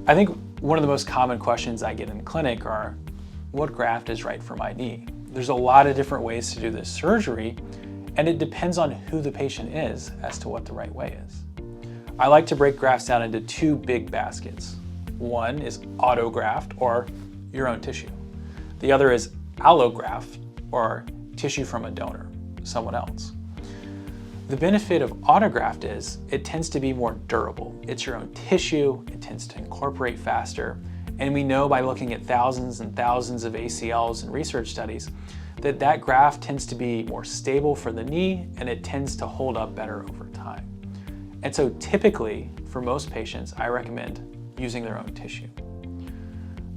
I think one of the most common questions I get in clinic are, what graft is right for my knee? There's a lot of different ways to do this surgery, and it depends on who the patient is as to what the right way is. I like to break grafts down into two big baskets. One is autograft, or your own tissue. The other is allograft, or tissue from a donor, someone else. The benefit of autograft is it tends to be more durable. It's your own tissue, it tends to incorporate faster, and we know by looking at thousands and thousands of ACLs and research studies that that graft tends to be more stable for the knee, and it tends to hold up better over time. And so typically, for most patients, I recommend using their own tissue.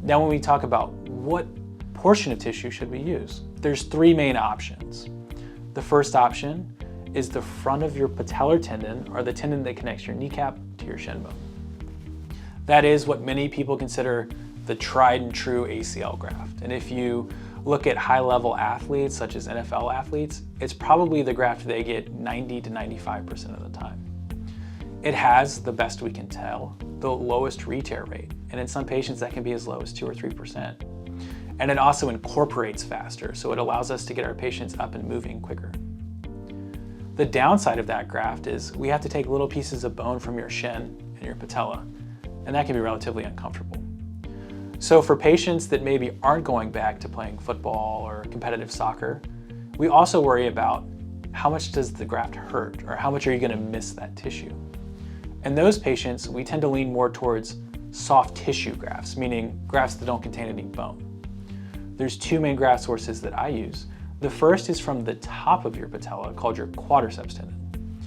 Now, when we talk about what portion of tissue should we use, there's three main options. The first option is the front of your patellar tendon, or the tendon that connects your kneecap to your shin bone. That is what many people consider the tried and true ACL graft. And if you look at high-level athletes, such as NFL athletes, it's probably the graft they get 90 to 95% of the time. It has, the best we can tell, the lowest re-tear rate, and in some patients that can be as low as 2 or 3%. And it also incorporates faster, so it allows us to get our patients up and moving quicker. The downside of that graft is we have to take little pieces of bone from your shin and your patella, and that can be relatively uncomfortable. So for patients that maybe aren't going back to playing football or competitive soccer, we also worry about how much does the graft hurt, or how much are you going to miss that tissue? In those patients, we tend to lean more towards soft tissue grafts, meaning grafts that don't contain any bone. There's two main graft sources that I use. The first is from the top of your patella, called your quadriceps tendon.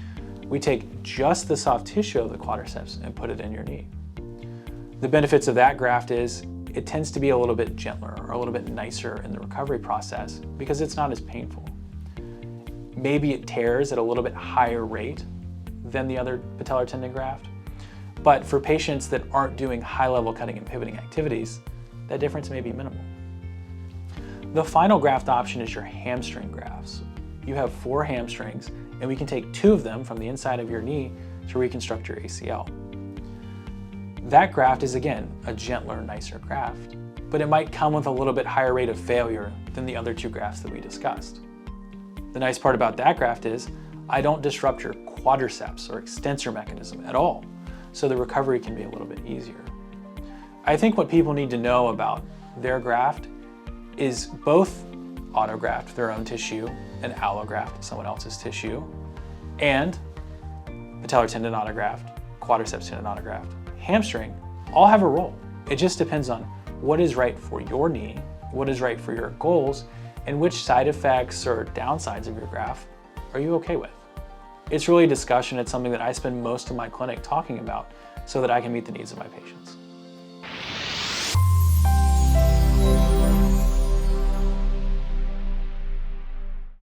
We take just the soft tissue of the quadriceps and put it in your knee. The benefits of that graft is it tends to be a little bit gentler, or a little bit nicer in the recovery process, because it's not as painful. Maybe it tears at a little bit higher rate than the other patellar tendon graft, but for patients that aren't doing high-level cutting and pivoting activities, that difference may be minimal. The final graft option is your hamstring grafts. You have 4 hamstrings, and we can take 2 of them from the inside of your knee to reconstruct your ACL. That graft is, again, a gentler, nicer graft, but it might come with a little bit higher rate of failure than the other 2 grafts that we discussed. The nice part about that graft is I don't disrupt your quadriceps or extensor mechanism at all, so the recovery can be a little bit easier. I think what people need to know about their graft is both autograft, their own tissue, and allograft, someone else's tissue, and patellar tendon autograft, quadriceps tendon autograft, hamstring, all have a role. It just depends on what is right for your knee, what is right for your goals, and which side effects or downsides of your graft are you okay with. It's really a discussion. It's something that I spend most of my clinic talking about so that I can meet the needs of my patients.